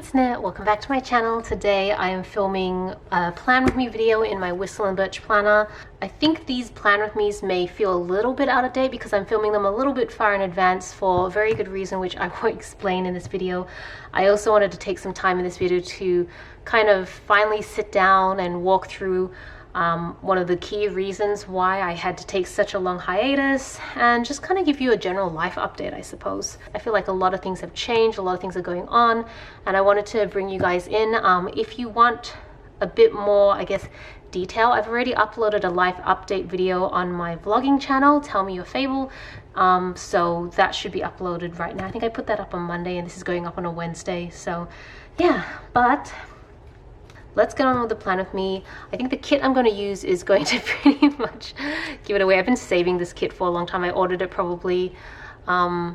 it's Nat. Welcome back to my channel. Today I am filming a plan with me video in my Whistle and Birch planner. I think these plan with me's may feel a little bit out of date because I'm filming them a little bit far in advance for a very good reason, which I won't explain in this video. I also wanted to take some time in this video to kind of finally sit down and walk through one of the key reasons why I had to take such a long hiatus and just kind of give you a general life update, I suppose. I feel like a lot of things have changed, a lot of things are going on, and I wanted to bring you guys in. If you want a bit more, I guess, detail, I've already uploaded a life update video on my vlogging channel, Tell Me Your Fable. So that should be uploaded right now. I think I put that up on Monday and this is going up on a Wednesday. So yeah, but let's get on with the plan with me. I think the kit I'm going to use is going to pretty much give it away. I've been saving this kit for a long time. I ordered it probably a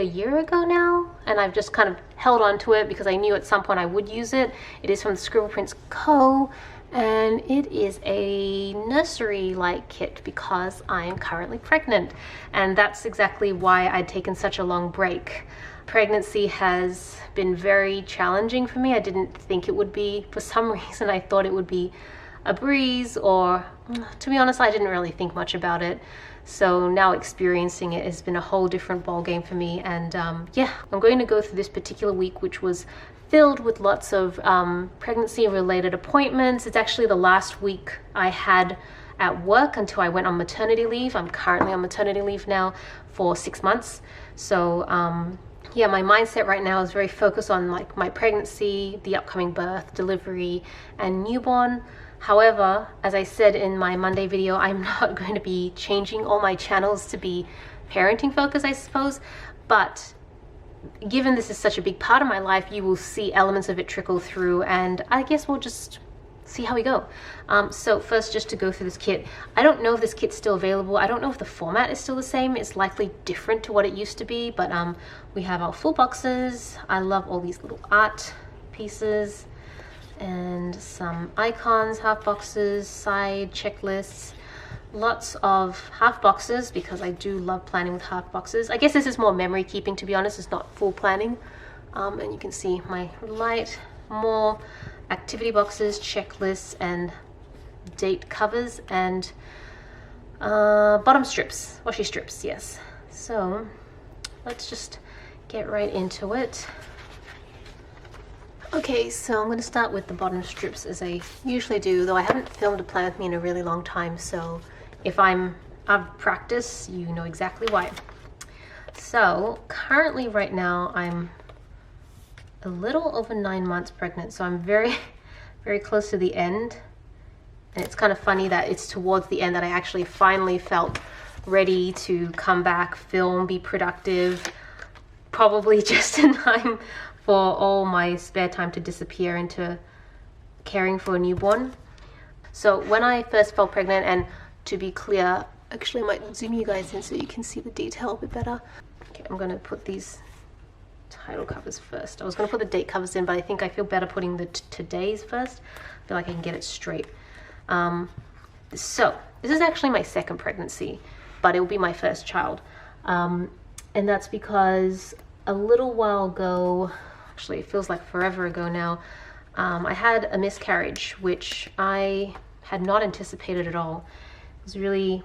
year ago now, and I've just kind of held on to it because I knew at some point I would use it. It is from the Scribble Prints Co. and it is a nursery-like kit because I am currently pregnant, and that's exactly why I'd taken such a long break. Pregnancy has been very challenging for me. I didn't think it would be. For some reason I thought it would be a breeze, or to be honest, I didn't really think much about it. So now experiencing it has been a whole different ball game for me. And yeah, I'm going to go through this particular week, which was filled with lots of pregnancy related appointments. It's actually the last week I had at work until I went on maternity leave. I'm currently on maternity leave now for 6 months. So yeah, my mindset right now is very focused on like my pregnancy, the upcoming birth, delivery, and newborn. However, as I said in my Monday video, I'm not going to be changing all my channels to be parenting focused, I suppose. But given this is such a big part of my life, you will see elements of it trickle through, and I guess we'll just see how we go. So first, just to go through this kit, I don't know if this kit's still available. I don't know if the format is still the same. It's likely different to what it used to be, but we have our full boxes. I love all these little art pieces and some icons, half boxes, side checklists, lots of half boxes because I do love planning with half boxes. I guess this is more memory keeping, to be honest. It's not full planning. And you can see my light, more activity boxes, checklists, and date covers, and bottom strips, washi strips, yes. So let's just get right into it. Okay, so I'm going to start with the bottom strips as I usually do, though I haven't filmed a plan with me in a really long time, so if I'm out of practice, you know exactly why. So currently right now I'm a little over 9 months pregnant, so I'm very close to the end. And it's kind of funny that it's towards the end that I actually finally felt ready to come back, film, be productive, probably just in time for all my spare time to disappear into caring for a newborn. So when I first fell pregnant, and to be clear, actually I might zoom you guys in so you can see the detail a bit better. Okay, I'm gonna put these title covers first. I was going to put the date covers in, but I think I feel better putting the today's first. I feel like I can get it straight. So this is actually my second pregnancy, but it will be my first child. And that's because a little while ago, actually it feels like forever ago now, I had a miscarriage, which I had not anticipated at all. It was really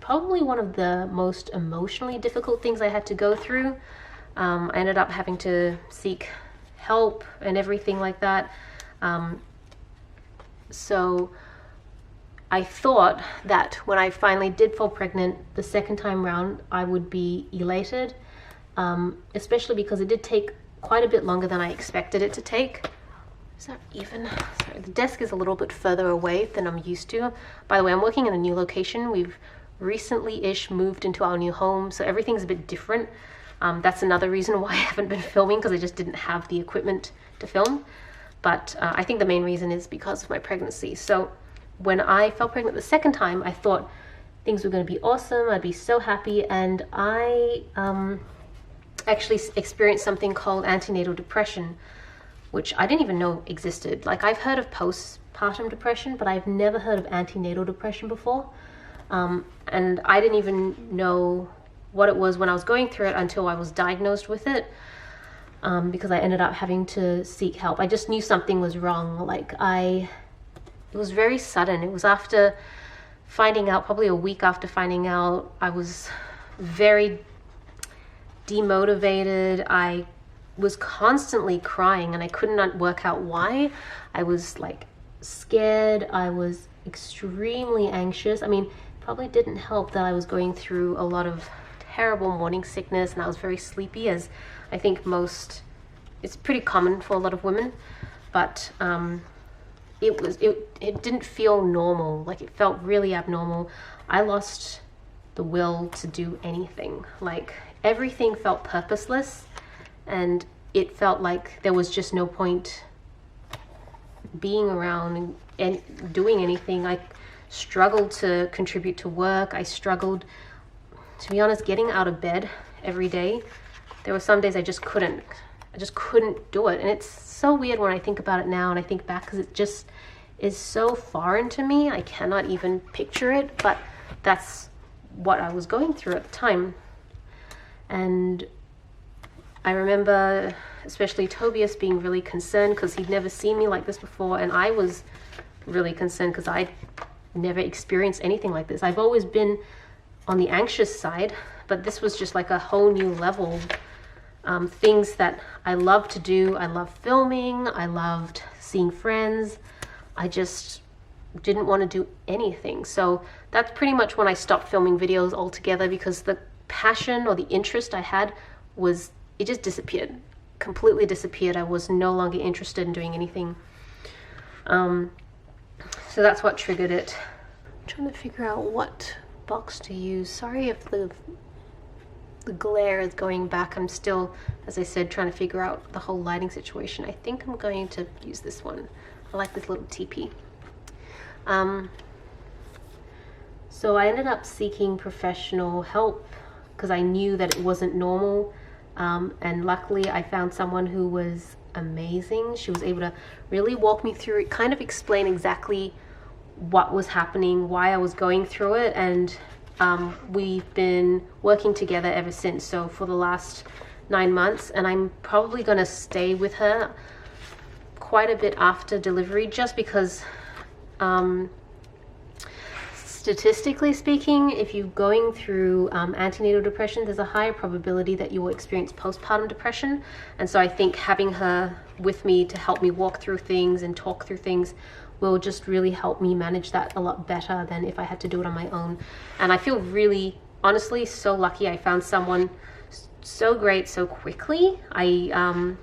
probably one of the most emotionally difficult things I had to go through. I ended up having to seek help and everything like that. So I thought that when I finally did fall pregnant the second time round, I would be elated, especially because it did take quite a bit longer than I expected it to take. Is that even? Sorry, the desk is a little bit further away than I'm used to. By the way, I'm working in a new location. We've recently-ish moved into our new home, so everything's a bit different. That's another reason why I haven't been filming, because I just didn't have the equipment to film. But I think the main reason is because of my pregnancy. So when I fell pregnant the second time, I thought things were going to be awesome. I'd be so happy. And I actually experienced something called antenatal depression, which I didn't even know existed. Like, I've heard of postpartum depression, but I've never heard of antenatal depression before. And I didn't even know what it was when I was going through it until I was diagnosed with it. because I ended up having to seek help. I just knew something was wrong. It was very sudden. It was after finding out, probably a week after finding out. I was very demotivated. I was constantly crying and I could not work out why. I was like scared. I was extremely anxious. I mean, probably didn't help that I was going through a lot of terrible morning sickness and I was very sleepy, as I think it's pretty common for a lot of women, but it didn't feel normal. Like, it felt really abnormal. I lost the will to do anything. Like, everything felt purposeless and it felt like there was just no point being around and doing anything. I struggled to contribute to work. I struggled, to be honest, getting out of bed every day. There were some days I just couldn't do it. And it's so weird when I think about it now and I think back, because it just is so foreign to me. I cannot even picture it, but that's what I was going through at the time. And I remember especially Tobias being really concerned because he'd never seen me like this before, and I was really concerned because I'd never experienced anything like this. I've always been on the anxious side, but this was just like a whole new level. Things that I love to do. I love filming. I loved seeing friends. I just didn't want to do anything. So that's pretty much when I stopped filming videos altogether, because the passion or the interest I had it just disappeared, completely disappeared. I was no longer interested in doing anything. So that's what triggered it. I'm trying to figure out what box to use. Sorry if the glare is going back. I'm still, as I said, trying to figure out the whole lighting situation. I think I'm going to use this one. I like this little teepee. So I ended up seeking professional help because I knew that it wasn't normal. And luckily I found someone who was amazing. She was able to really walk me through it, kind of explain exactly what was happening, why I was going through it, and we've been working together ever since. So for the last 9 months, and I'm probably going to stay with her quite a bit after delivery, just because statistically speaking, if you're going through antenatal depression, there's a higher probability that you will experience postpartum depression. And so I think having her with me to help me walk through things and talk through things will just really help me manage that a lot better than if I had to do it on my own. And I feel really, honestly, so lucky I found someone so great so quickly. I've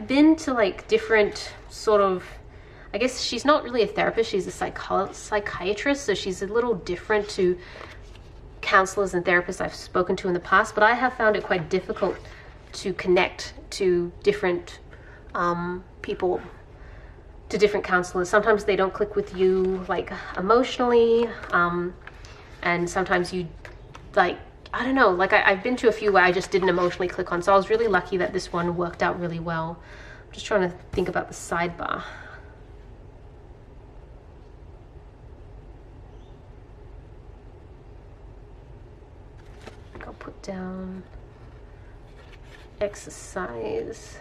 been to like different sort of, I guess she's not really a therapist, she's a psychiatrist, so she's a little different to counselors and therapists I've spoken to in the past, but I have found it quite difficult to connect to different people, to different counselors. Sometimes they don't click with you like emotionally, and sometimes you like, I don't know, like I've been to a few where I just didn't emotionally click on, so I was really lucky that this one worked out really well. I'm just trying to think about the sidebar. I'll put down exercise.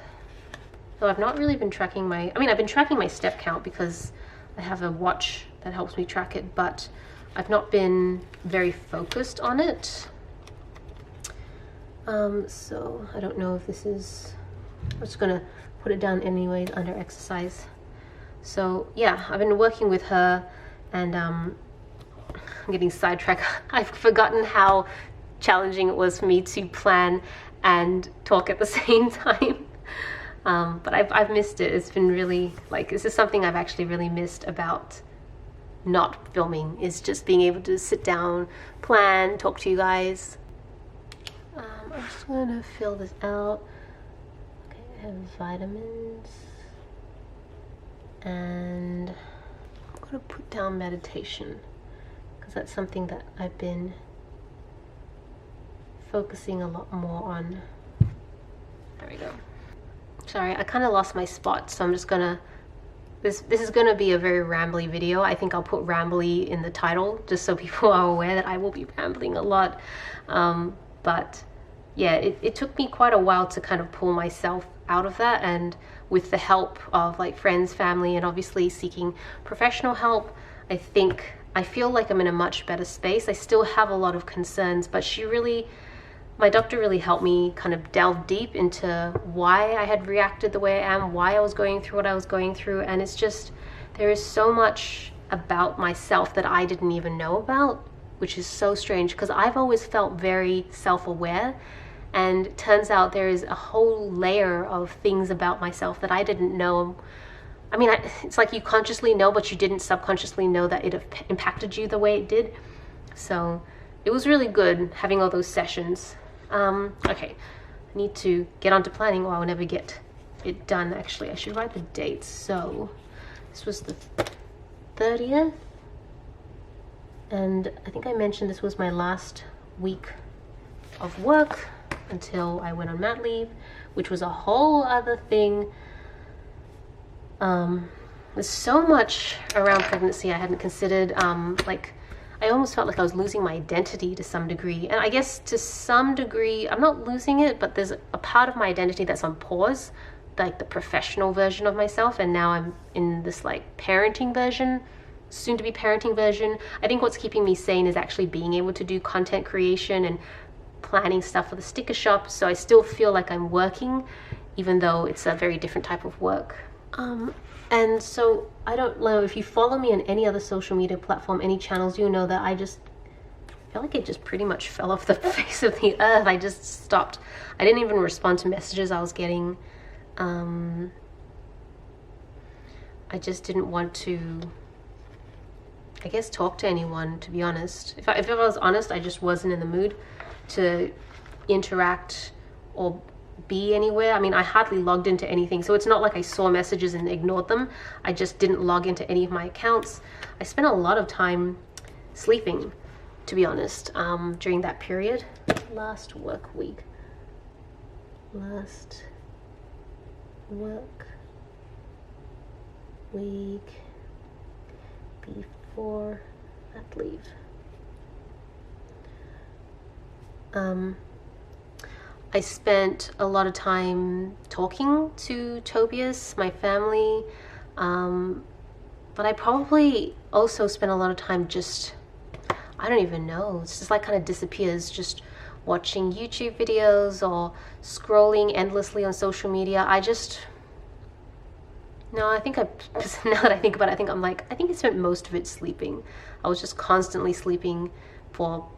So I've not really been tracking I've been tracking my step count because I have a watch that helps me track it, but I've not been very focused on it. So I don't know if this is, I'm just gonna put it down anyways under exercise. So yeah, I've been working with her, and I'm getting sidetracked. I've forgotten how challenging it was for me to plan and talk at the same time. But I've missed it. It's been really, like, this is something I've actually really missed about not filming, is just being able to sit down, plan, talk to you guys. I'm just gonna fill this out. Okay, I have vitamins, and I'm gonna put down meditation because that's something that I've been focusing a lot more on. There we go. Sorry, I kind of lost my spot, so I'm just gonna, this is gonna be a very rambly video. I think I'll put Rambly in the title just so people are aware that I will be rambling a lot. But yeah, it took me quite a while to kind of pull myself out of that, and with the help of like friends, family, and obviously seeking professional help, I feel like I'm in a much better space. I still have a lot of concerns, but my doctor really helped me kind of delve deep into why I had reacted the way I am, why I was going through what I was going through. And it's just, there is so much about myself that I didn't even know about, which is so strange because I've always felt very self-aware. And it turns out there is a whole layer of things about myself that I didn't know. I mean, it's like you consciously know, but you didn't subconsciously know that it impacted you the way it did. So it was really good having all those sessions. Okay, I need to get on to planning or I'll never get it done. Actually, I should write the dates. So this was the 30th. And I think I mentioned this was my last week of work until I went on mat leave, which was a whole other thing. There's so much around pregnancy I hadn't considered. Like, I almost felt like I was losing my identity to some degree. And I guess to some degree, I'm not losing it, but there's a part of my identity that's on pause, like the professional version of myself. And now I'm in this like parenting version, soon to be parenting version. I think what's keeping me sane is actually being able to do content creation and planning stuff for the sticker shop. So I still feel like I'm working, even though it's a very different type of work. And so I don't know if you follow me on any other social media platform, any channels, you know that I just feel like it just pretty much fell off the face of the earth. I just stopped. I didn't even respond to messages I was getting. I just didn't want to, I guess, talk to anyone, to be honest. If I was honest, I just wasn't in the mood to interact or be anywhere. I mean, I hardly logged into anything, so it's not like I saw messages and ignored them. I just didn't log into any of my accounts. I spent a lot of time sleeping, to be honest, during that period. Last work week before that leave. I spent a lot of time talking to Tobias, my family, but I probably also spent a lot of time just, I don't even know, it's just like kind of disappears, just watching YouTube videos or scrolling endlessly on social media. I think now that I think about it, I think I spent most of it sleeping. I was just constantly sleeping for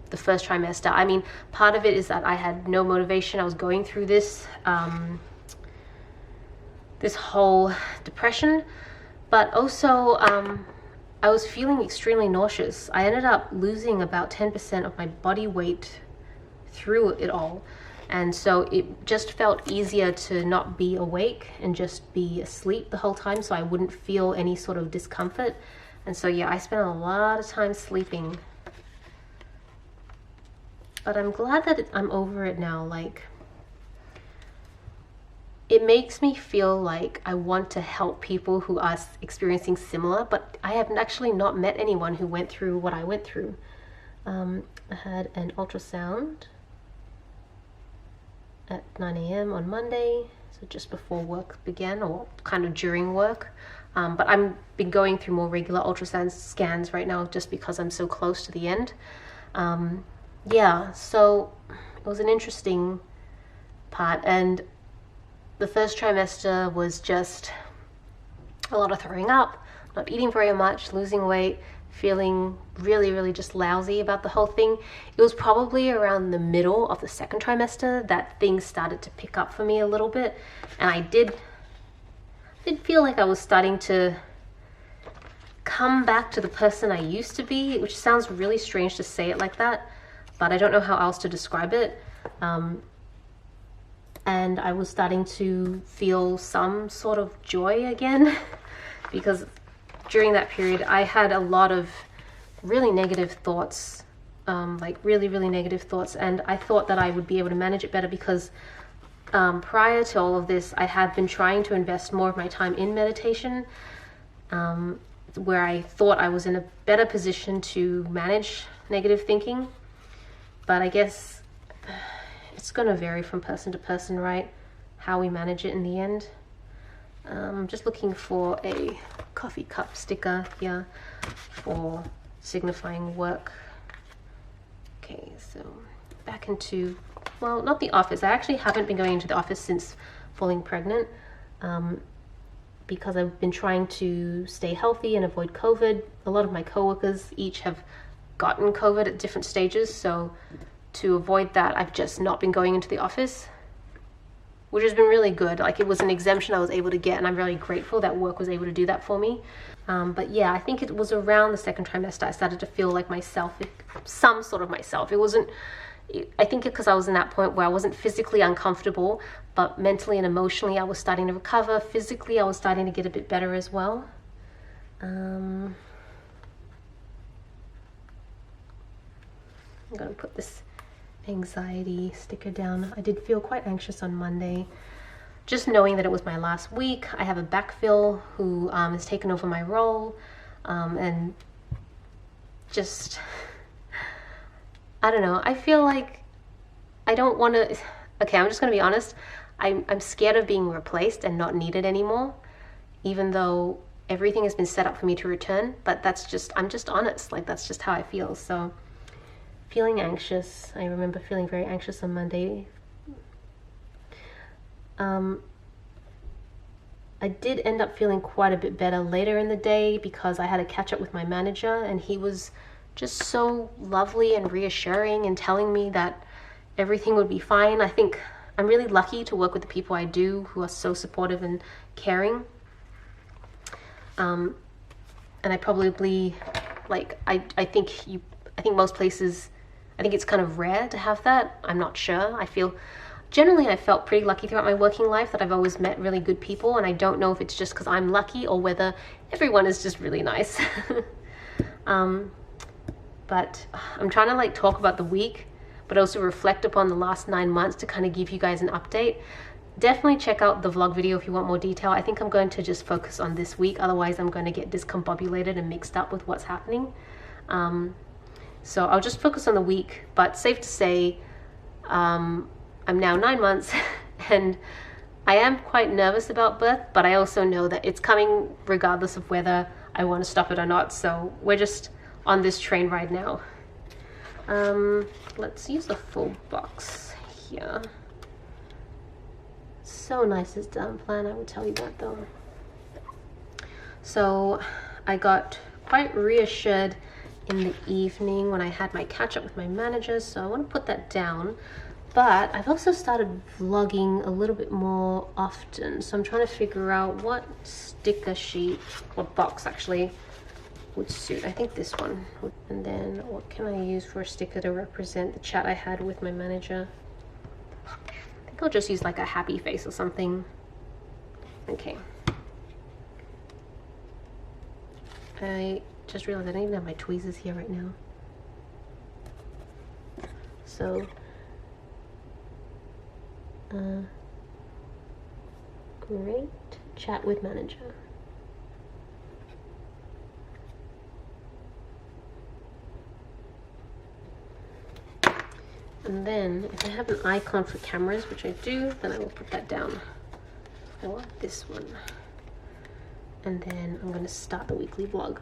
the first trimester. I mean, part of it is that I had no motivation. I was going through this this whole depression, but also I was feeling extremely nauseous. I ended up losing about 10% of my body weight through it all, and so it just felt easier to not be awake and just be asleep the whole time, so I wouldn't feel any sort of discomfort. And so yeah, I spent a lot of time sleeping. But I'm glad that I'm over it now. Like, it makes me feel like I want to help people who are experiencing similar, but I have actually not met anyone who went through what I went through. I had an ultrasound at 9 a.m. on Monday, so just before work began, or kind of during work. But I've been going through more regular ultrasound scans right now just because I'm so close to the end. Yeah, so it was an interesting part, and the first trimester was just a lot of throwing up, not eating very much, losing weight, feeling really, really just lousy about the whole thing. It was probably around the middle of the second trimester that things started to pick up for me a little bit, and I did feel like I was starting to come back to the person I used to be, which sounds really strange to say it like that, but I don't know how else to describe it. And I was starting to feel some sort of joy again because during that period I had a lot of really negative thoughts, like really, really negative thoughts, and I thought that I would be able to manage it better because prior to all of this I had been trying to invest more of my time in meditation, where I thought I was in a better position to manage negative thinking. But I guess it's going to vary from person to person, right? How we manage it in the end. I'm just looking for a coffee cup sticker here for signifying work. Okay, so back into, well, not the office. I actually haven't been going into the office since falling pregnant, because I've been trying to stay healthy and avoid COVID. A lot of my coworkers each have gotten COVID at different stages, so to avoid that, I've just not been going into the office, which has been really good. Like, it was an exemption I was able to get, and I'm really grateful that work was able to do that for me. But yeah, I think it was around the second trimester I started to feel like myself, some sort of myself. It wasn't, I think because I was in that point where I wasn't physically uncomfortable, but mentally and emotionally I was starting to recover. Physically I was starting to get a bit better as well. I'm gonna put this anxiety sticker down. I did feel quite anxious on Monday, just knowing that it was my last week. I have a backfill who has taken over my role, and just, I don't know, I feel like I don't want to, okay, I'm just gonna be honest, I'm scared of being replaced and not needed anymore, even though everything has been set up for me to return. But that's just, I'm just honest, like that's just how I feel. So feeling anxious. I remember feeling very anxious on Monday. I did end up feeling quite a bit better later in the day because I had a catch up with my manager, and he was just so lovely and reassuring and telling me that everything would be fine. I think I'm really lucky to work with the people I do who are so supportive and caring. And I probably, like, I think most places, I think it's kind of rare to have that. I'm not sure. Generally I felt pretty lucky throughout my working life that I've always met really good people, and I don't know if it's just because I'm lucky or whether everyone is just really nice. But I'm trying to like talk about the week, but also reflect upon the last 9 months to kind of give you guys an update. Definitely check out the vlog video if you want more detail. I think I'm going to just focus on this week, otherwise I'm going to get discombobulated and mixed up with what's happening. So I'll just focus on the week, but safe to say, I'm now 9 months and I am quite nervous about birth, but I also know that it's coming regardless of whether I want to stop it or not. So we're just on this train ride now. Let's use the full box here. So nice this down plan, I would tell you that though. So I got quite reassured in the evening when I had my catch up with my manager, so I want to put that down. But I've also started vlogging a little bit more often, so I'm trying to figure out what sticker sheet, what box actually would suit. I think this one. And then what can I use for a sticker to represent the chat I had with my manager? I think I'll just use like a happy face or something. Okay. I just realized I don't even have my tweezers here right now. So great chat with manager. And then if I have an icon for cameras, which I do, then I will put that down. I want this one. And then I'm going to start the weekly vlog.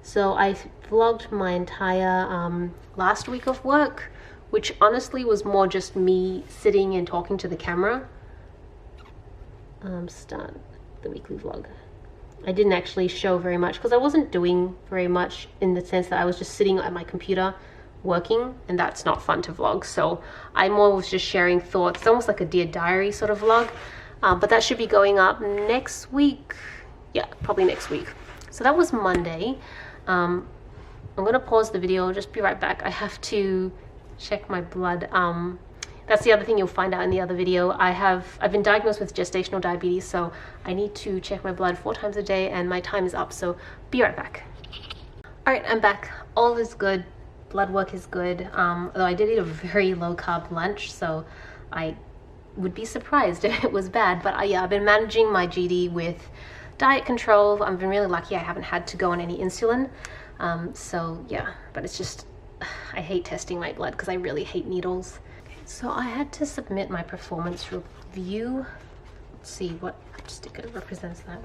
So I vlogged my entire last week of work, which honestly was more just me sitting and talking to the camera. Start the weekly vlog. I didn't actually show very much because I wasn't doing very much, in the sense that I was just sitting at my computer working, and that's not fun to vlog. So I more was just sharing thoughts. It's almost like a Dear Diary sort of vlog, but that should be going up next week. Yeah, probably next week. So that was Monday. I'm gonna pause the video. I'll just be right back. I have to check my blood. That's the other thing you'll find out in the other video. I've been diagnosed with gestational diabetes, so I need to check my blood 4 times a day, and my time is up, so be right back. All right, I'm back. All is good. Blood work is good. Although I did eat a very low carb lunch, so I would be surprised if it was bad. But yeah, I've been managing my GD with diet control. I've been really lucky I haven't had to go on any insulin. So yeah, but it's just, I hate testing my blood because I really hate needles. So I had to submit my performance review. Let's see what sticker represents that.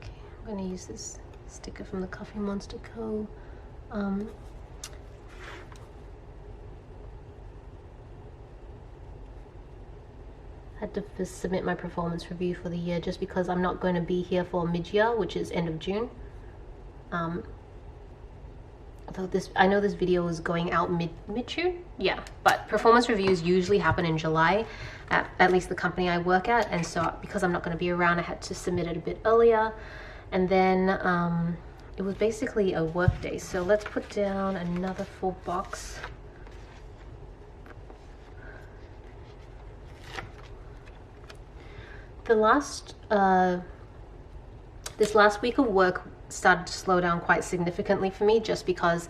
Okay, I'm going to use this sticker from the Coffee Monster Co. Had to submit my performance review for the year just because I'm not going to be here for mid-year, which is end of June. Although I know this video is going out mid-June, yeah, but performance reviews usually happen in July, at least the company I work at, and so because I'm not going to be around, I had to submit it a bit earlier, and then it was basically a work day. So let's put down another full box. This last week of work started to slow down quite significantly for me, just because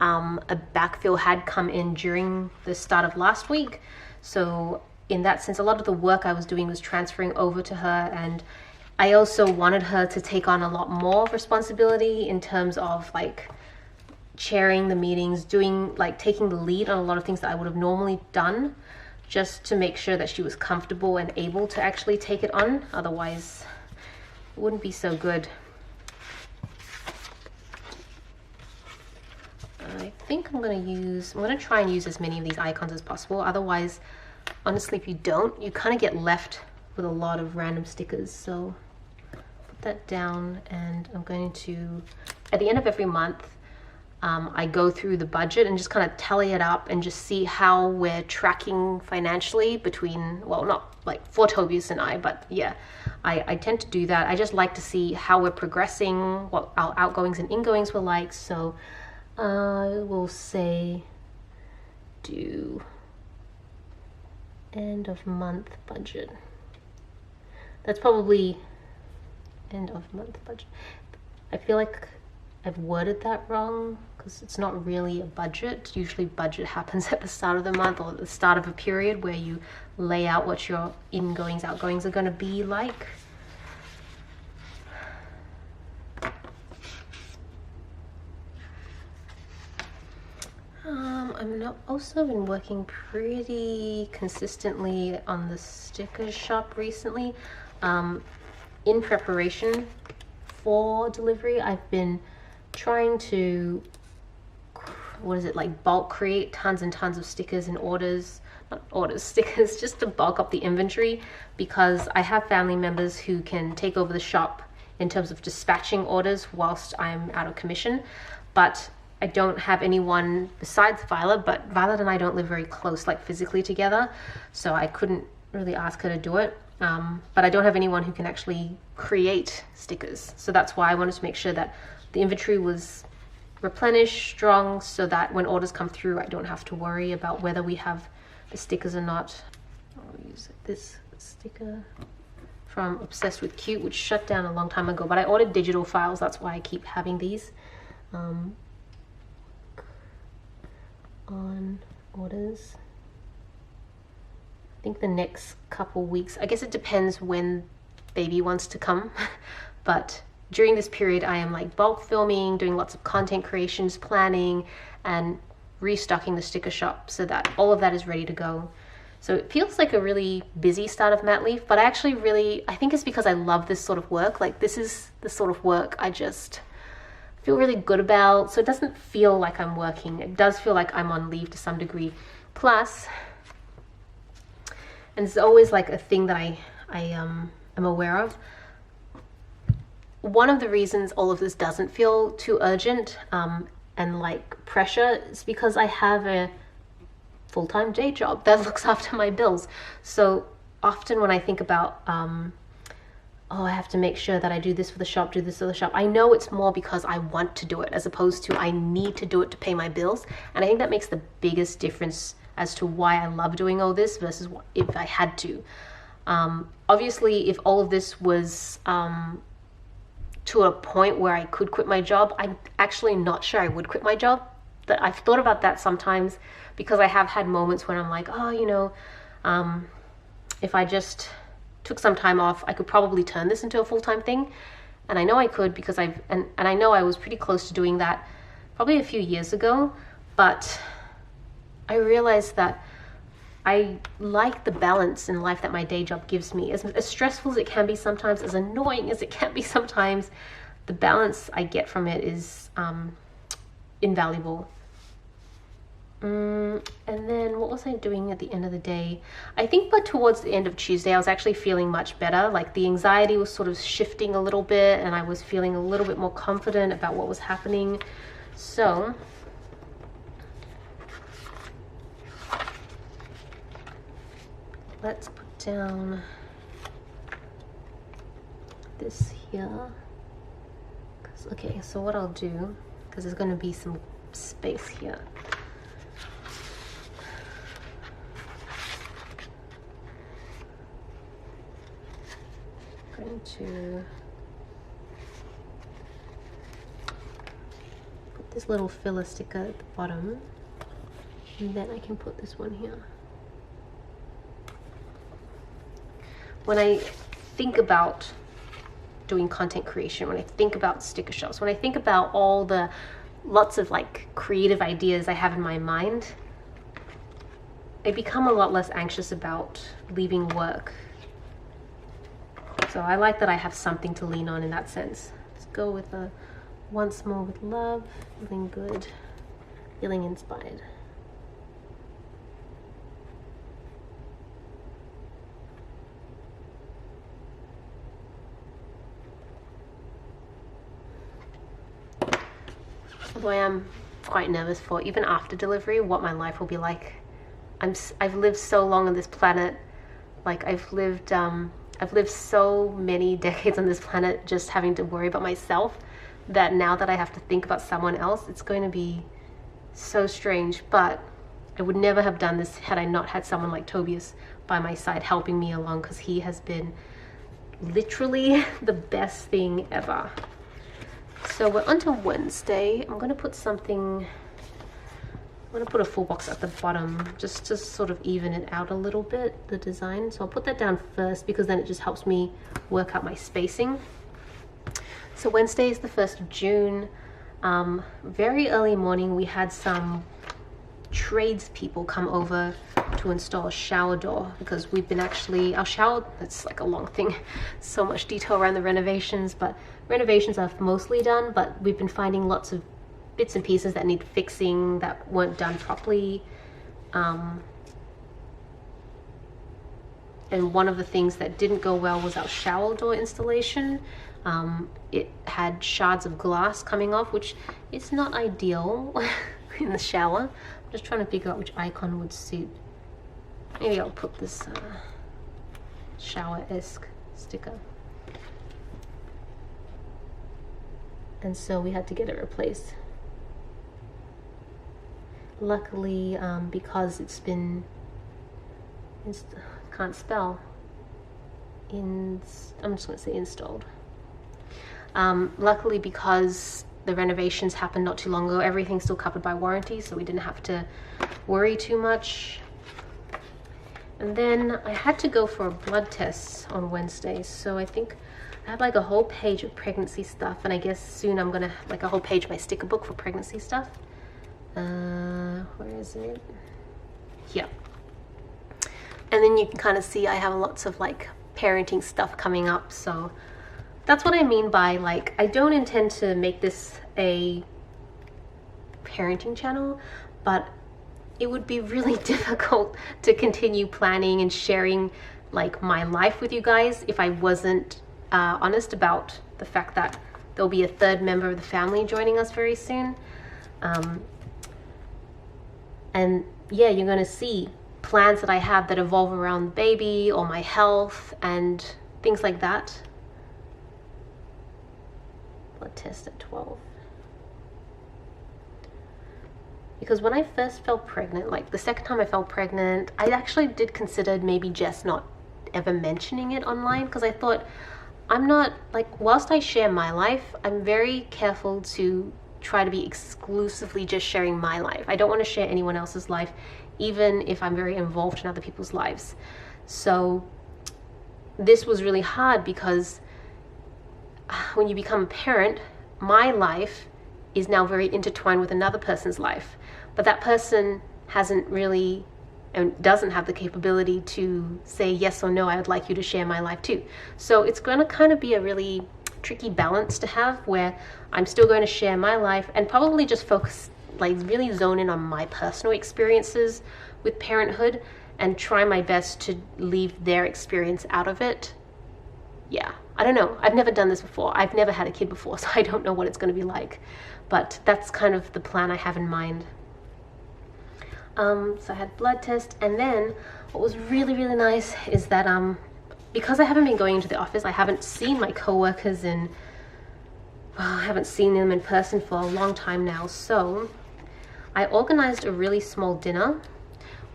a backfill had come in during the start of last week. So in that sense, a lot of the work I was doing was transferring over to her, and I also wanted her to take on a lot more responsibility in terms of like chairing the meetings, taking the lead on a lot of things that I would have normally done, just to make sure that she was comfortable and able to actually take it on. Otherwise it wouldn't be so good. I think I'm going to try and use as many of these icons as possible. Otherwise, honestly, if you don't, you kind of get left with a lot of random stickers. So put that down, and I'm going to, at the end of every month, I go through the budget and just kind of tally it up and just see how we're tracking financially between, well, not like for Tobias and I, but yeah, I tend to do that. I just like to see how we're progressing, what our outgoings and ingoings were like. So I will say do end of month budget. That's probably end of month budget. I feel like I've worded that wrong because it's not really a budget. Usually budget happens at the start of the month or at the start of a period where you lay out what your ingoings, outgoings are going to be like. I've also been working pretty consistently on the sticker shop recently. In preparation for delivery, I've been trying to, bulk create tons and tons of stickers and stickers, just to bulk up the inventory, because I have family members who can take over the shop in terms of dispatching orders whilst I'm out of commission. But I don't have anyone besides Violet, but Violet and I don't live very close, like physically together, so I couldn't really ask her to do it. But I don't have anyone who can actually create stickers, so that's why I wanted to make sure that the inventory was replenished, strong, so that when orders come through, I don't have to worry about whether we have the stickers or not. I'll use this sticker from Obsessed with Cute, which shut down a long time ago, but I ordered digital files, that's why I keep having these. On orders, I think the next couple weeks, I guess it depends when baby wants to come, but during this period I am like bulk filming, doing lots of content creations, planning, and restocking the sticker shop so that all of that is ready to go. So it feels like a really busy start of mat leave, but I think it's because I love this sort of work. Like, this is the sort of work I just feel really good about, so it doesn't feel like I'm working. It does feel like I'm on leave to some degree. Plus, and it's always like a thing that I am aware of, one of the reasons all of this doesn't feel too urgent and like pressure is because I have a full-time day job that looks after my bills. So often when I think about oh, I have to make sure that I do this for the shop, do this for the shop, I know it's more because I want to do it as opposed to I need to do it to pay my bills. And I think that makes the biggest difference as to why I love doing all this versus if I had to. Obviously, if all of this was to a point where I could quit my job, I'm actually not sure I would quit my job. That I've thought about that sometimes, because I have had moments when I'm like, oh, you know, if I just took some time off, I could probably turn this into a full-time thing. And I know I could, because and I know I was pretty close to doing that probably a few years ago, but I realized that I like the balance in life that my day job gives me. As stressful as it can be sometimes, as annoying as it can be sometimes, the balance I get from it is invaluable. And then what was I doing at the end of the day? I think but towards the end of Tuesday, I was actually feeling much better. Like the anxiety was sort of shifting a little bit, and I was feeling a little bit more confident about what was happening. So let's put down this here. Okay, so what I'll do, because there's going to be some space here. I'm going to put this little filler sticker at the bottom, and then I can put this one here. When I think about doing content creation, when I think about sticker shops, when I think about all the lots of like creative ideas I have in my mind, I become a lot less anxious about leaving work. So I like that I have something to lean on in that sense. Let's go with a once more with love, feeling good, feeling inspired. Although I am quite nervous for, even after delivery, what my life will be like. I've lived so long on this planet. Like I've lived so many decades on this planet just having to worry about myself, that now that I have to think about someone else, it's going to be so strange. But I would never have done this had I not had someone like Tobias by my side helping me along, because he has been literally the best thing ever. So we're on to Wednesday. I'm going to put something, I'm going to put a full box at the bottom just to sort of even it out a little bit, the design. So I'll put that down first because then it just helps me work out my spacing. So Wednesday is the 1st of June. Very early morning, we had some tradespeople come over to install a shower door, because we've been actually, our shower, it's like a long thing, so much detail around the renovations, but renovations are mostly done, but we've been finding lots of bits and pieces that need fixing that weren't done properly. And one of the things that didn't go well was our shower door installation. It had shards of glass coming off, which is not ideal in the shower. I'm just trying to figure out which icon would suit. Maybe I'll put this shower-esque sticker. And so we had to get it replaced. Luckily, because it's been, can't spell, I'm just going to say installed. Luckily, because the renovations happened not too long ago, everything's still covered by warranty, so we didn't have to worry too much. And then I had to go for a blood test on Wednesday, so I think I have like a whole page of pregnancy stuff, and I guess soon I'm gonna like a whole page of my sticker book for pregnancy stuff. Where is it? Here. And then you can kind of see I have lots of like parenting stuff coming up, so that's what I mean by like, I don't intend to make this a parenting channel, but it would be really difficult to continue planning and sharing like my life with you guys if I wasn't honest about the fact that there'll be a third member of the family joining us very soon. And yeah, you're gonna see plans that I have that evolve around the baby or my health and things like that. Blood test at 12. Because when I first fell pregnant, like the second time I fell pregnant, I actually did consider maybe just not ever mentioning it online, because I thought, I'm not, like, whilst I share my life, I'm very careful to try to be exclusively just sharing my life. I don't want to share anyone else's life, even if I'm very involved in other people's lives. So this was really hard because when you become a parent, my life is now very intertwined with another person's life, but that person hasn't really and doesn't have the capability to say yes or no, I would like you to share my life too. So it's going to kind of be a really tricky balance to have, where I'm still going to share my life and probably just focus, like really zone in on my personal experiences with parenthood and try my best to leave their experience out of it. Yeah, I don't know. I've never done this before. I've never had a kid before, so I don't know what it's going to be like. But that's kind of the plan I have in mind. So I had blood test, and then what was really, really nice is that because I haven't been going into the office, I haven't seen my coworkers and I haven't seen them in person for a long time now. So I organized a really small dinner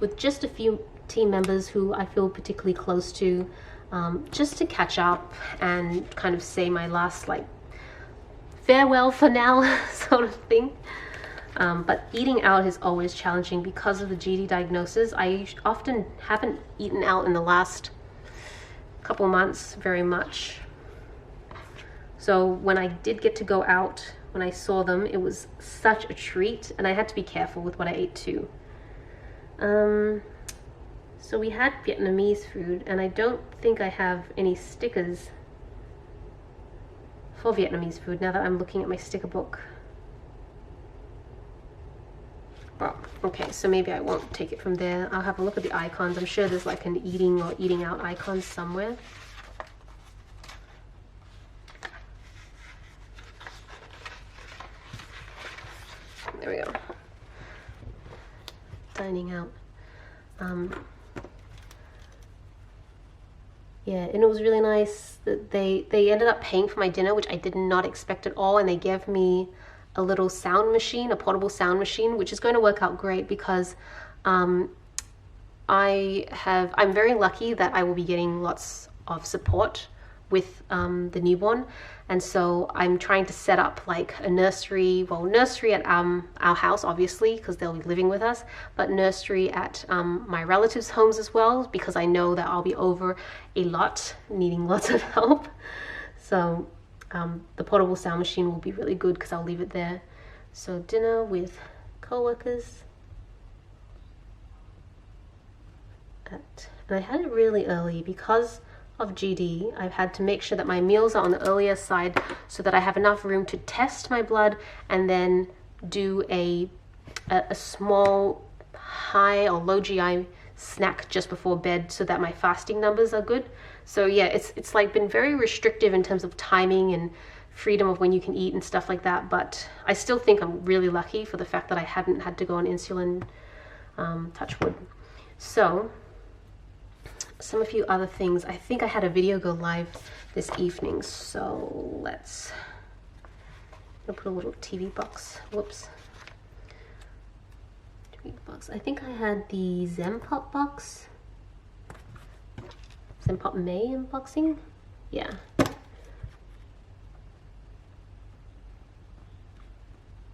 with just a few team members who I feel particularly close to, just to catch up and kind of say my last like farewell for now sort of thing. But eating out is always challenging because of the GD diagnosis. I often haven't eaten out in the last couple months very much. So when I did get to go out, when I saw them, it was such a treat, and I had to be careful with what I ate too. So we had Vietnamese food, and I don't think I have any stickers for Vietnamese food now that I'm looking at my sticker book. Oh, okay, so maybe I won't take it from there. I'll have a look at the icons. I'm sure there's like an eating or eating out icon somewhere. There we go. Dining out. Yeah, and it was really nice that they ended up paying for my dinner, which I did not expect at all, and they gave me a little sound machine, a portable sound machine, which is going to work out great because I'm very lucky that I will be getting lots of support with the newborn, and so I'm trying to set up like a nursery at our house, obviously, because they'll be living with us, but nursery at my relatives' homes as well, because I know that I'll be over a lot, needing lots of help. So the portable sound machine will be really good because I'll leave it there. So dinner with co-workers. And I had it really early because of GD. I've had to make sure that my meals are on the earlier side so that I have enough room to test my blood and then do a small high or low GI snack just before bed so that my fasting numbers are good. So yeah, it's like been very restrictive in terms of timing and freedom of when you can eat and stuff like that, but I still think I'm really lucky for the fact that I hadn't had to go on insulin, touch wood. So a few other things. I think I had a video go live this evening, so I'll put a little TV box. Whoops. TV box. I think I had the Zenpop box. Zenpop May unboxing? Yeah.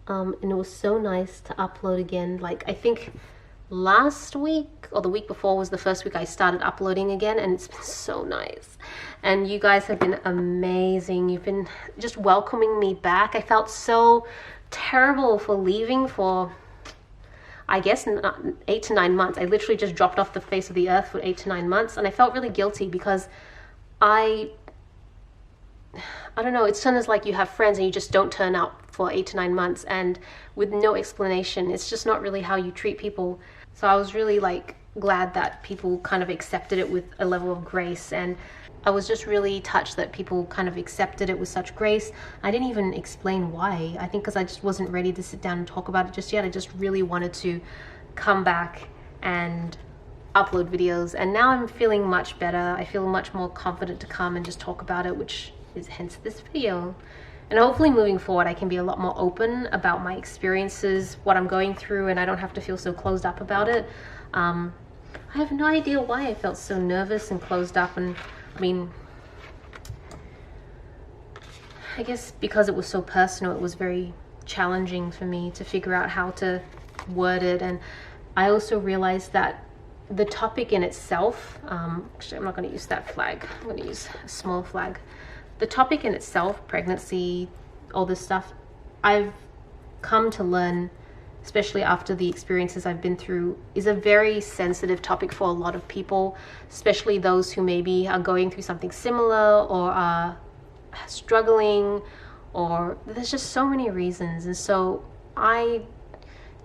And it was so nice to upload again. Like, I think last week or the week before was the first week I started uploading again, and it's been so nice. And you guys have been amazing. You've been just welcoming me back. I felt so terrible for leaving for, I guess, 8 to 9 months. I literally just dropped off the face of the earth for 8 to 9 months, and I felt really guilty because I don't know, it's sometimes like you have friends and you just don't turn up for 8 to 9 months and with no explanation. It's just not really how you treat people. So I was really like glad that people kind of accepted it with a level of grace, and I was just really touched that people kind of accepted it with such grace. I didn't even explain why. I think because I just wasn't ready to sit down and talk about it just yet. I just really wanted to come back and upload videos, and now I'm feeling much better. I feel much more confident to come and just talk about it, which is hence this video. And hopefully moving forward I can be a lot more open about my experiences, what I'm going through, and I don't have to feel so closed up about it. I have no idea why I felt so nervous and closed up, and I mean, I guess because it was so personal, it was very challenging for me to figure out how to word it. And I also realized that the topic in itself, actually I'm not going to use that flag, I'm going to use a small flag. The topic in itself, pregnancy, all this stuff, I've come to learn especially after the experiences I've been through, is a very sensitive topic for a lot of people, especially those who maybe are going through something similar or are struggling, or there's just so many reasons. And so I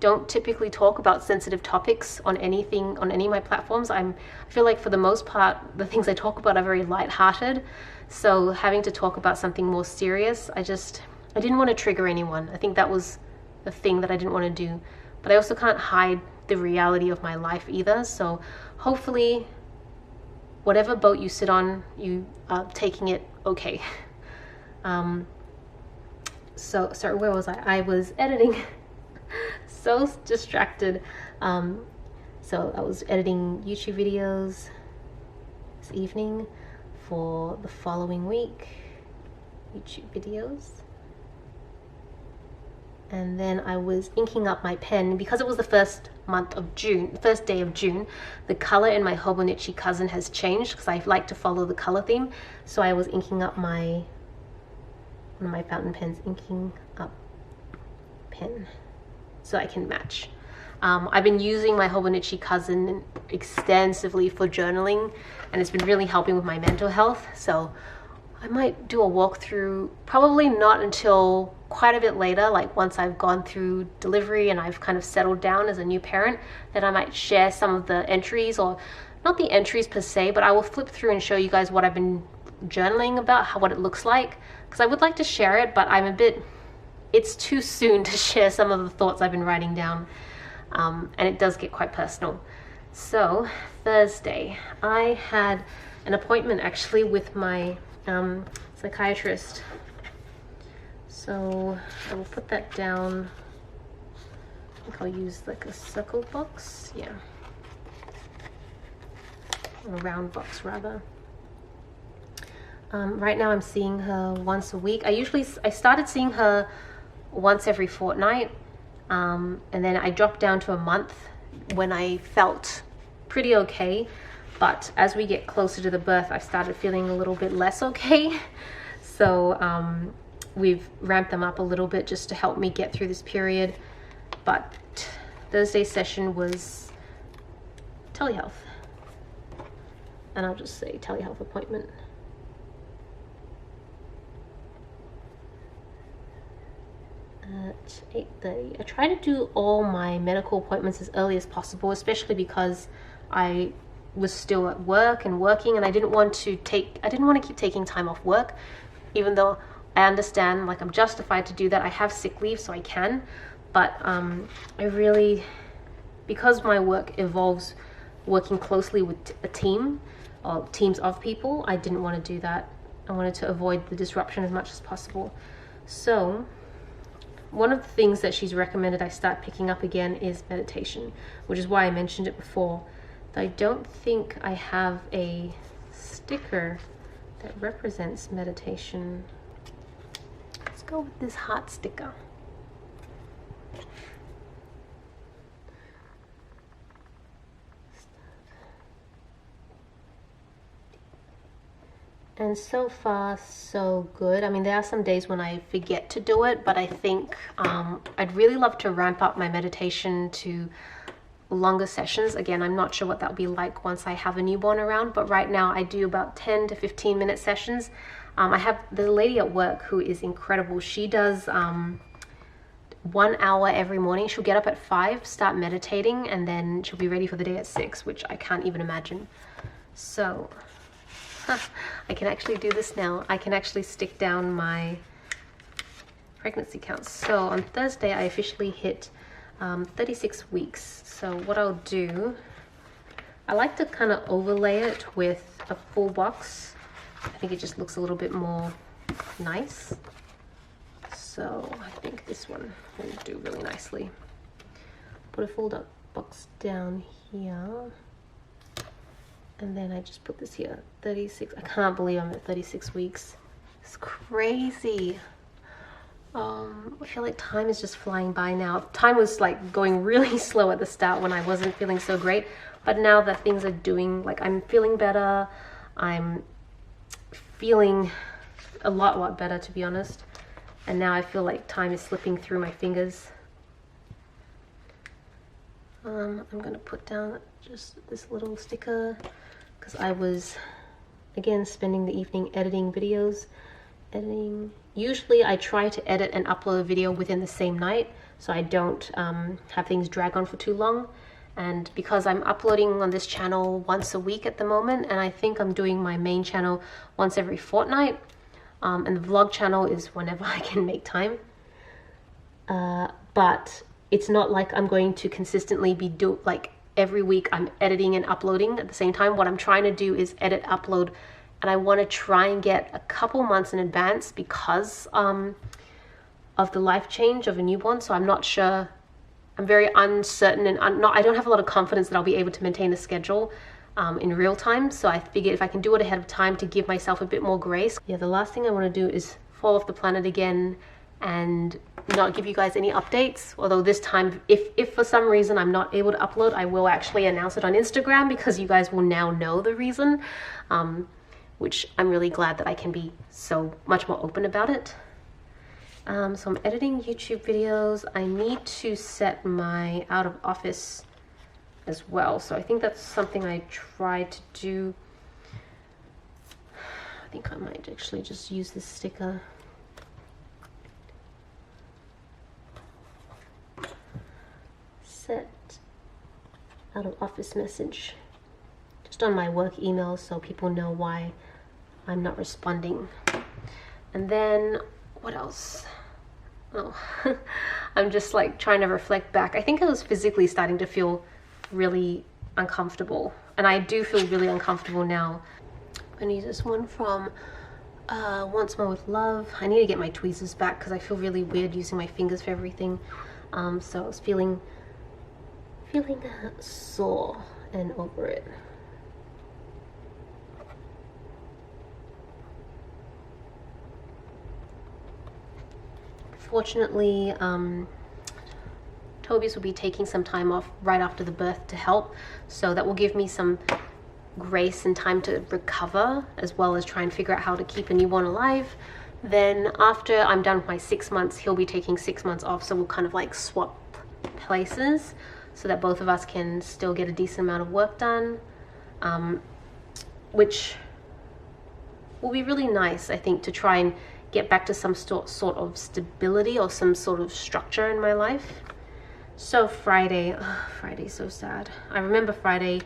don't typically talk about sensitive topics on anything on any of my platforms. I feel like for the most part the things I talk about are very lighthearted, so having to talk about something more serious, I didn't want to trigger anyone. I think that was the thing that I didn't want to do, but I also can't hide the reality of my life either. So hopefully whatever boat you sit on, you are taking it okay. So sorry, where was I? I was editing. So distracted. So I was editing YouTube videos this evening for the following week, YouTube videos. And then I was inking up my pen because it was the first day of June. The color in my Hobonichi cousin has changed because I like to follow the color theme. So I was inking up one of my fountain pens, inking up pen so I can match. I've been using my Hobonichi cousin extensively for journaling, and it's been really helping with my mental health. So I might do a walkthrough, probably not until quite a bit later, like once I've gone through delivery and I've kind of settled down as a new parent, that I might share some of the entries, or not the entries per se, but I will flip through and show you guys what I've been journaling about, what it looks like, because I would like to share it, but it's too soon to share some of the thoughts I've been writing down, and it does get quite personal. So Thursday, I had an appointment actually with my psychiatrist. So I will put that down. I think I'll use like a circle box, yeah, or a round box rather. Right now I'm seeing her once a week. I started seeing her once every fortnight, and then I dropped down to a month when I felt pretty okay. But as we get closer to the birth, I've started feeling a little bit less okay. So we've ramped them up a little bit just to help me get through this period. But Thursday's session was telehealth, and I'll just say telehealth appointment. At 8:30. I try to do all my medical appointments as early as possible, especially because I was still at work and working, and I didn't want to keep taking time off work, even though I understand, like, I'm justified to do that. I have sick leave, so I can, but because my work involves working closely with a team or teams of people, I didn't want to do that. I wanted to avoid the disruption as much as possible. So one of the things that she's recommended I start picking up again is meditation, which is why I mentioned it before. I don't think I have a sticker that represents meditation. Let's go with this heart sticker. And so far, so good. I mean, there are some days when I forget to do it, but I think I'd really love to ramp up my meditation to longer sessions. Again, I'm not sure what that will be like once I have a newborn around, but right now I do about 10 to 15 minute sessions. I have the lady at work who is incredible. She does 1 hour every morning. She'll get up at 5, start meditating, and then she'll be ready for the day at 6, which I can't even imagine. So I can actually do this now. I can actually stick down my pregnancy counts. So on Thursday, I officially hit 36 weeks. So what I'll do, I like to kind of overlay it with a full box. I think it just looks a little bit more nice. So I think this one will do really nicely. Put a full box down here. And then I just put this here, 36. I can't believe I'm at 36 weeks. It's crazy. I feel like time is just flying by now. Time was like going really slow at the start when I wasn't feeling so great. But now that things are doing, like, I'm feeling better. I'm feeling a lot better, to be honest. And now I feel like time is slipping through my fingers. I'm gonna put down just this little sticker because I was again spending the evening editing videos. Usually I try to edit and upload a video within the same night so I don't have things drag on for too long. And because I'm uploading on this channel once a week at the moment, and I think I'm doing my main channel once every fortnight, and the vlog channel is whenever I can make time. But it's not like I'm going to consistently be like every week I'm editing and uploading at the same time. What I'm trying to do is edit, upload, and I want to try and get a couple months in advance because of the life change of a newborn. So I'm not sure. I'm very uncertain, and I don't have a lot of confidence that I'll be able to maintain a schedule in real time. So I figured if I can do it ahead of time to give myself a bit more grace. Yeah, the last thing I want to do is fall off the planet again and not give you guys any updates. Although this time, if for some reason I'm not able to upload, I will actually announce it on Instagram because you guys will now know the reason, which I'm really glad that I can be so much more open about it. So I'm editing YouTube videos. I need to set my out of office as well. So I think that's something I tried to do. I think I might actually just use this sticker. Set out of office message. Just on my work email so people know why I'm not responding. And then what else? Oh, I'm just like trying to reflect back. I think I was physically starting to feel really uncomfortable, and I do feel really uncomfortable now. I'm gonna use this one from Once More with Love. I need to get my tweezers back because I feel really weird using my fingers for everything. So I was feeling sore and over it. Fortunately, Toby's will be taking some time off right after the birth to help, so that will give me some grace and time to recover, as well as try and figure out how to keep a newborn alive. Then after I'm done with my 6 months, he'll be taking 6 months off, so we'll kind of like swap places so that both of us can still get a decent amount of work done, which will be really nice, I think, to try and get back to some sort of stability or some sort of structure in my life. So Friday, Friday's so sad. I remember Friday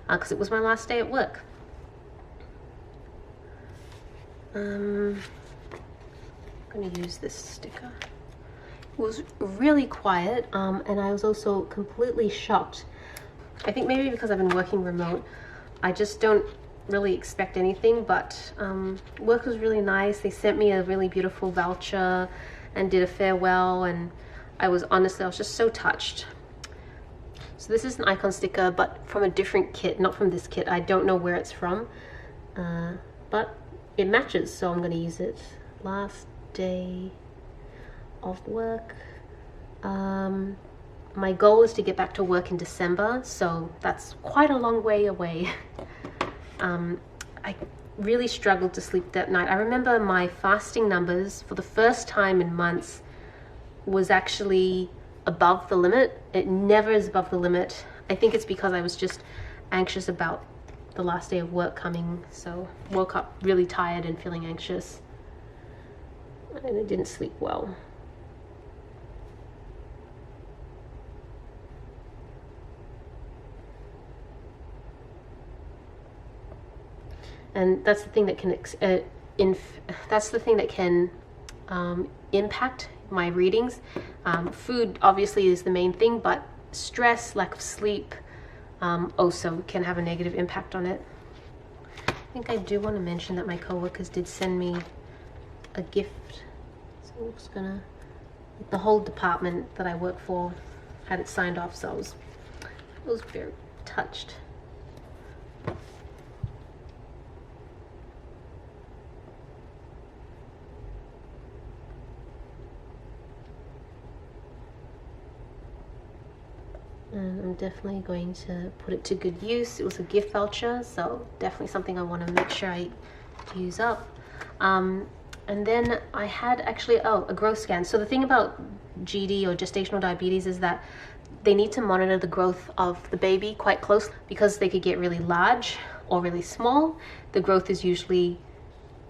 because it was my last day at work. I'm gonna use this sticker. It was really quiet, and I was also completely shocked. I think maybe because I've been working remote, I just don't really expect anything, but work was really nice. They sent me a really beautiful voucher and did a farewell, and I was just so touched. So this is an icon sticker, but from a different kit, not from this kit. I don't know where it's from, but it matches, so I'm going to use it. Last day of work. My goal is to get back to work in December, so that's quite a long way away. I really struggled to sleep that night. I remember my fasting numbers for the first time in months was actually above the limit. It never is above the limit. I think it's because I was just anxious about the last day of work coming, so woke up really tired and feeling anxious, and I didn't sleep well. And that's the thing that can impact my readings. Food obviously is the main thing, but stress, lack of sleep, also can have a negative impact on it. I think I do want to mention that my coworkers did send me a gift. So I'm just gonna, the whole department that I work for had it signed off, so I was very touched. And I'm definitely going to put it to good use. It was a gift voucher, so definitely something I want to make sure I use up. And then I had actually, a growth scan. So the thing about GD or gestational diabetes is that they need to monitor the growth of the baby quite closely because they could get really large or really small. The growth is usually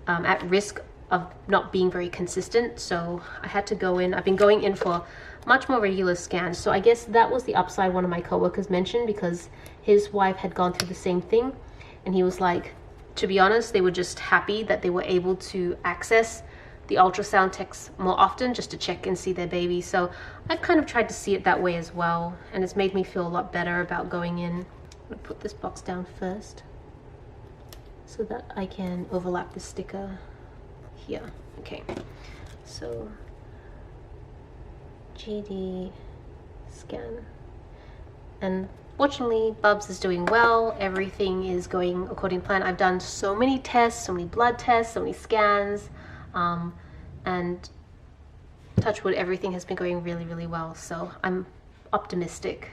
at risk of not being very consistent. So I had to go in. I've been going in for much more regular scans. So I guess that was the upside one of my coworkers mentioned, because his wife had gone through the same thing. And he was like, to be honest, they were just happy that they were able to access the ultrasound techs more often just to check and see their baby. So I've kind of tried to see it that way as well. And it's made me feel a lot better about going in. I'm gonna put this box down first so that I can overlap the sticker here. Okay, so GD scan. And fortunately, Bubs is doing well. Everything is going according to plan. I've done so many tests, so many blood tests, so many scans, and touch wood, everything has been going really, really well. So I'm optimistic.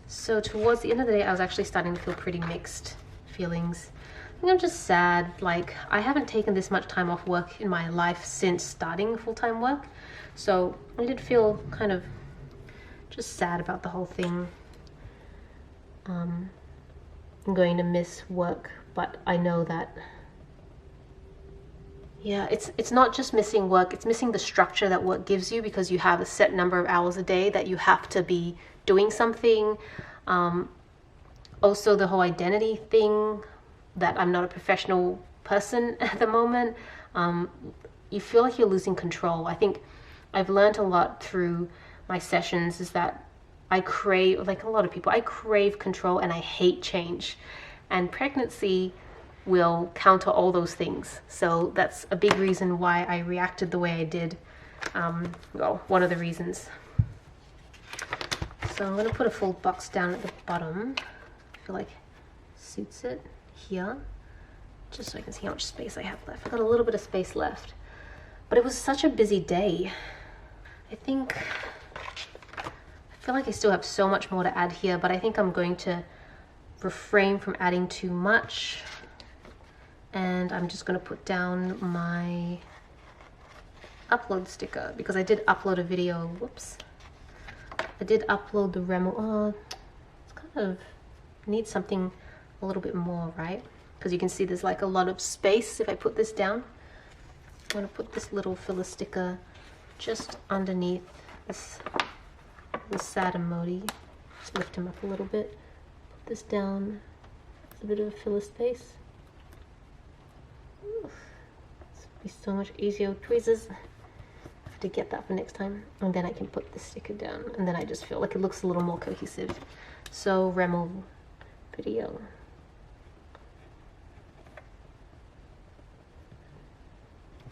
So towards the end of the day, I was actually starting to feel pretty mixed feelings. I think I'm just sad. Like, I haven't taken this much time off work in my life since starting full-time work. So I did feel kind of just sad about the whole thing. I'm going to miss work, but I know that, yeah, it's not just missing work, it's missing the structure that work gives you, because you have a set number of hours a day that you have to be doing something. Also the whole identity thing, that I'm not a professional person at the moment. You feel like you're losing control. I think I've learned a lot through my sessions is that I crave, like a lot of people, I crave control and I hate change. And pregnancy will counter all those things. So that's a big reason why I reacted the way I did. Well, one of the reasons. So I'm going to put a full box down at the bottom. I feel like suits it here, just so I can see how much space I have left. I've got a little bit of space left, but it was such a busy day. I feel like I still have so much more to add here, but I think I'm going to refrain from adding too much. And I'm just going to put down my upload sticker, because I did upload a video. Whoops. I did upload the Rambly. Oh, it's kind of needs something a little bit more, right? Because you can see there's like a lot of space if I put this down. I'm going to put this little filler sticker just underneath this sad emoji. Just lift him up a little bit. Put this down. It's a bit of a filler space. This would be so much easier with tweezers. I have to get that for next time. And then I can put the sticker down. And then I just feel like it looks a little more cohesive. So Rambly video.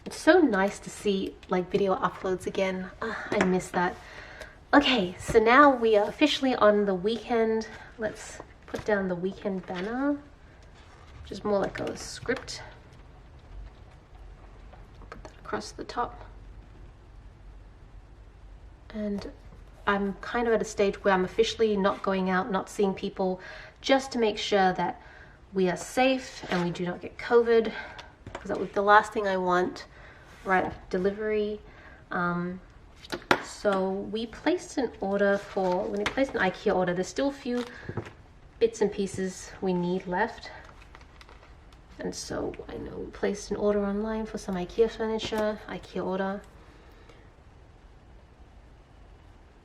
It's so nice to see like video uploads again. I miss that. Okay, so now we are officially on the weekend. Let's put down the weekend banner, which is more like a script. Put that across the top. And I'm kind of at a stage where I'm officially not going out, not seeing people, just to make sure that we are safe and we do not get COVID, because that was the last thing I want right after delivery. So we placed an order for, when we placed an IKEA order, there's still a few bits and pieces we need left. And so I know we placed an order online for some IKEA furniture, IKEA order.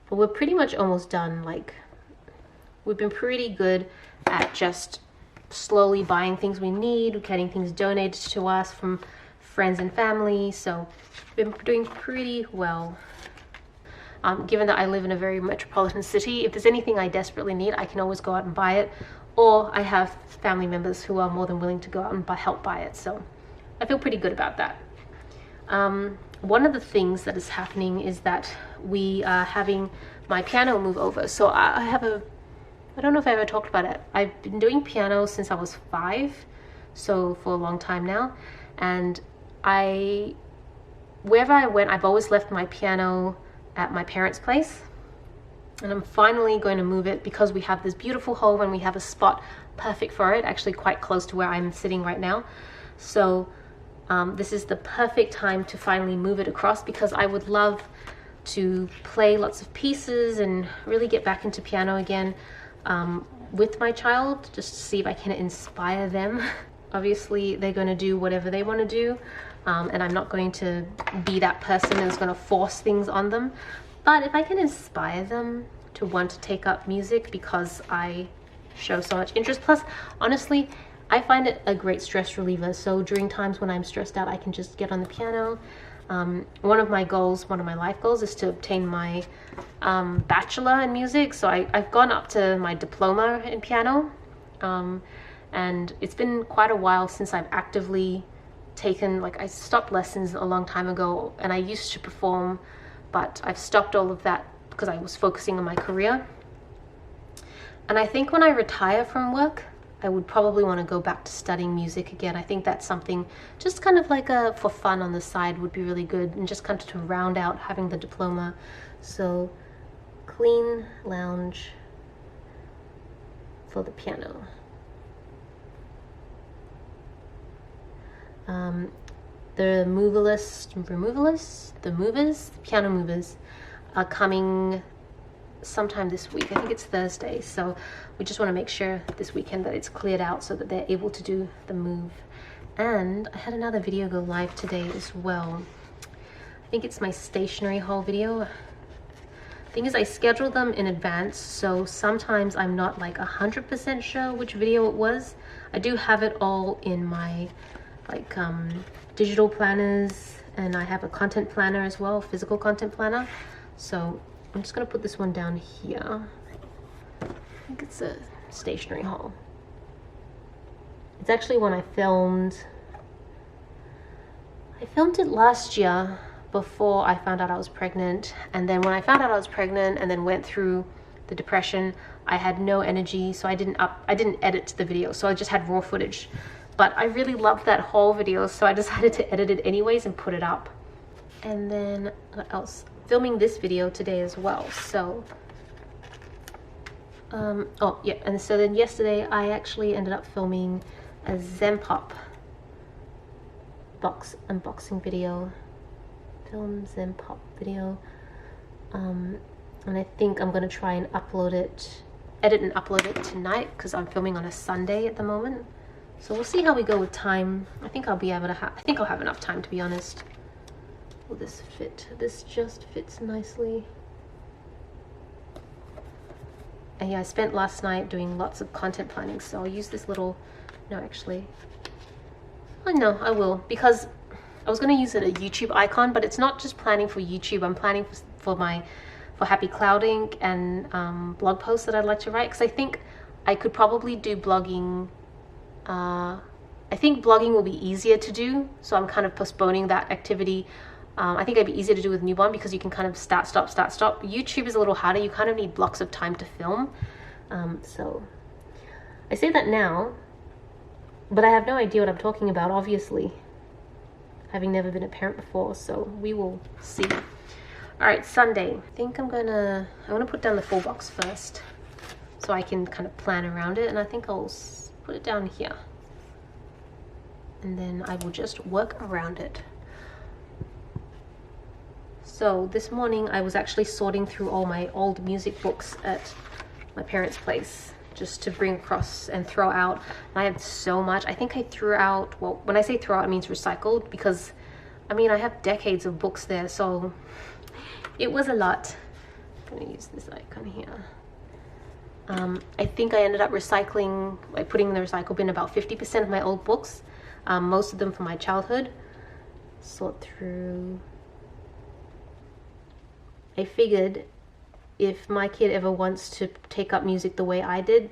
But we're pretty much almost done. Like, we've been pretty good at just slowly buying things we need, getting things donated to us from friends and family. So we've been doing pretty well. Given that I live in a very metropolitan city, if there's anything I desperately need, I can always go out and buy it. Or I have family members who are more than willing to go out and help buy it. So I feel pretty good about that. One of the things that is happening is that we are having my piano move over. So I don't know if I ever talked about it. I've been doing piano since I was 5, so for a long time now. And wherever I went, I've always left my piano at my parents' place. And I'm finally going to move it because we have this beautiful home and we have a spot perfect for it, actually quite close to where I'm sitting right now. So this is the perfect time to finally move it across, because I would love to play lots of pieces and really get back into piano again with my child, just to see if I can inspire them. Obviously, they're going to do whatever they want to do, and I'm not going to be that person who's going to force things on them. But if I can inspire them to want to take up music because I show so much interest, plus, honestly, I find it a great stress reliever. So during times when I'm stressed out, I can just get on the piano. One of my life goals is to obtain my bachelor in music. So I've gone up to my diploma in piano, and it's been quite a while since I've actively taken, like, I stopped lessons a long time ago, and I used to perform, but I've stopped all of that because I was focusing on my career. And I think when I retire from work, I would probably want to go back to studying music again. I think that's something just kind of like for fun on the side would be really good, and just kind of to round out having the diploma. So clean lounge for the piano. The piano movers are coming sometime this week. I think it's Thursday, so we just want to make sure this weekend that it's cleared out so that they're able to do the move. And I had another video go live today as well. I think it's my stationery haul video. Thing is, I scheduled them in advance, so sometimes I'm not like 100% sure which video it was. I do have it all in my like digital planners, and I have a content planner as well, physical content planner. So I'm just gonna put this one down here. I think it's a stationery haul. It's actually one I filmed it last year before I found out I was pregnant. And then when I found out I was pregnant and then went through the depression, I had no energy, so I didn't edit the video, so I just had raw footage. But I really loved that haul video, so I decided to edit it anyways and put it up. And then what else? Filming this video today as well. So oh yeah, and so then yesterday I actually ended up filming a Zen Pop box unboxing video. Film Zen Pop video. And I think I'm gonna try and edit and upload it tonight, because I'm filming on a Sunday at the moment. So we'll see how we go with time. I think I'll have enough time, to be honest. Will this fit? This just fits nicely. And yeah, I spent last night doing lots of content planning, so I'll use this little, no, actually, oh no, I will, because I was going to use it a YouTube icon, but it's not just planning for YouTube. I'm planning for Happy Clouding and blog posts that I'd like to write, because I think I could probably do blogging. I think blogging will be easier to do, so I'm kind of postponing that activity. I think it'd be easier to do with newborn because you can kind of start, stop, start, stop. YouTube is a little harder. You kind of need blocks of time to film. So I say that now, but I have no idea what I'm talking about, obviously, having never been a parent before, so we will see. All right, Sunday. I think I want to put down the full box first so I can kind of plan around it, and I think I'll put it down here. And then I will just work around it. So this morning I was actually sorting through all my old music books at my parents' place, just to bring across and throw out. And I had so much. I think I threw out, well, when I say throw out, it means recycled, because I mean I have decades of books there, so it was a lot. I'm gonna use this icon here. I think I ended up recycling, like putting in the recycle bin, about 50% of my old books, most of them from my childhood. Sort through. I figured if my kid ever wants to take up music the way I did,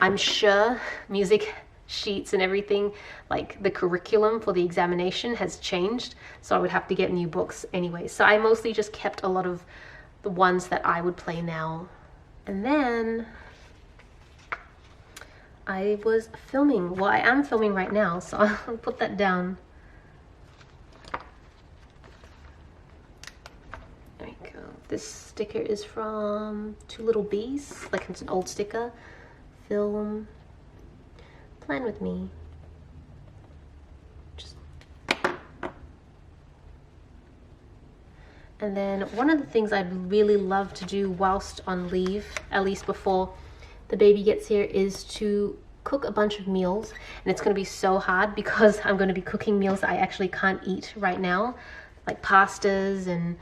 I'm sure music sheets and everything, like the curriculum for the examination, has changed, so I would have to get new books anyway. So I mostly just kept a lot of the ones that I would play now. And then I was filming. Well, I am filming right now, so I'll put that down. There we go. This sticker is from Two Little Bees, like it's an old sticker. Film, plan with me. And then one of the things I'd really love to do whilst on leave, at least before the baby gets here, is to cook a bunch of meals. And it's going to be so hard because I'm going to be cooking meals that I actually can't eat right now, like pastas and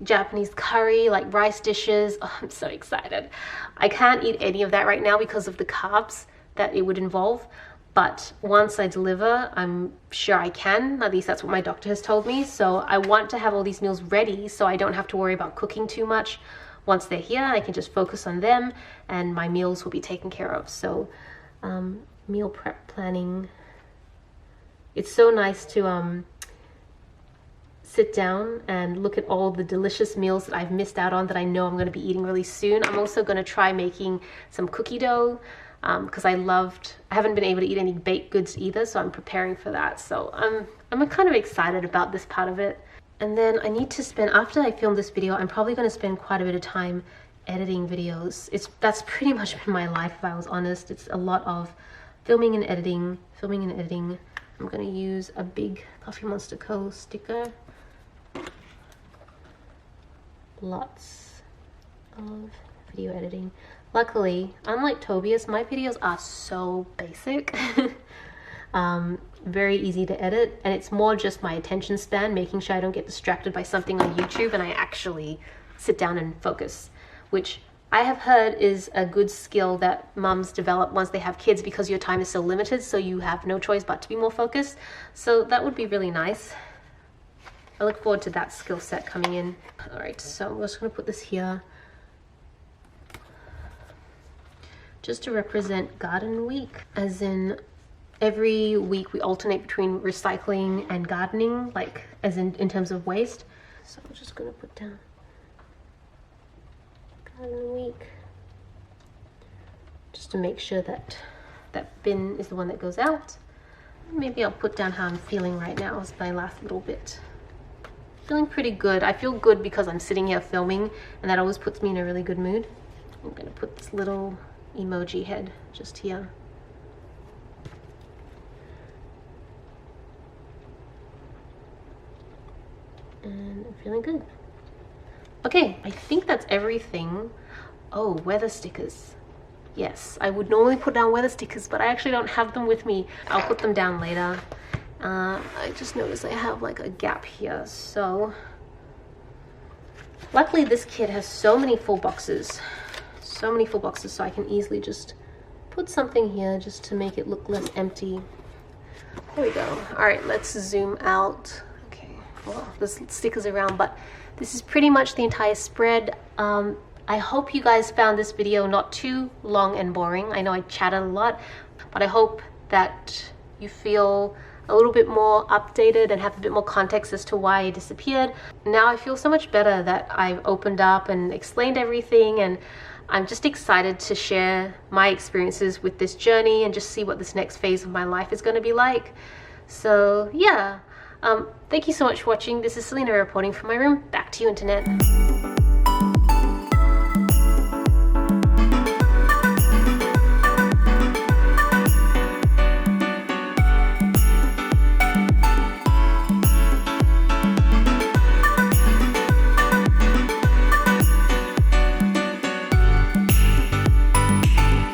Japanese curry, like rice dishes. Oh, I'm so excited. I can't eat any of that right now because of the carbs that it would involve. But once I deliver, I'm sure I can. At least that's what my doctor has told me. So I want to have all these meals ready so I don't have to worry about cooking too much. Once they're here, I can just focus on them and my meals will be taken care of. So meal prep planning. It's so nice to sit down and look at all the delicious meals that I've missed out on that I know I'm going to be eating really soon. I'm also going to try making some cookie dough because I haven't been able to eat any baked goods either, so I'm preparing for that. So I'm kind of excited about this part of it. And then I need to spend, after I film this video, I'm probably going to spend quite a bit of time editing videos. That's pretty much been my life, if I was honest. It's a lot of filming and editing. I'm going to use a big Coffee Monster Co. sticker. Lots of video editing. Luckily, unlike Tobias, my videos are so basic. Very easy to edit, and it's more just my attention span, making sure I don't get distracted by something on YouTube and I actually sit down and focus, which I have heard is a good skill that mums develop once they have kids because your time is so limited, so you have no choice but to be more focused. So that would be really nice. I look forward to that skill set coming in. All right, so I'm just gonna put this here just to represent garden week, as in every week we alternate between recycling and gardening, like as in terms of waste. So I'm just gonna put down garden week just to make sure that that bin is the one that goes out. Maybe I'll put down how I'm feeling right now as my last little bit. Feeling pretty good. I feel good because I'm sitting here filming, and that always puts me in a really good mood. I'm gonna put this little emoji head just here. And I'm feeling good. Okay, I think that's everything. Oh, weather stickers. Yes, I would normally put down weather stickers, but I actually don't have them with me. I'll put them down later. I just noticed I have like a gap here, so luckily this kit has so many full boxes, so I can easily just put something here just to make it look less empty. There we go. All right, let's zoom out. Okay, well, there's stickers around, but this is pretty much the entire spread. I hope you guys found this video not too long and boring. I know I chatted a lot, but I hope that you feel a little bit more updated and have a bit more context as to why I disappeared. Now I feel so much better that I've opened up and explained everything, and I'm just excited to share my experiences with this journey and just see what this next phase of my life is going to be like. So yeah, thank you so much for watching. This is Celina reporting from my room. Back to you, internet.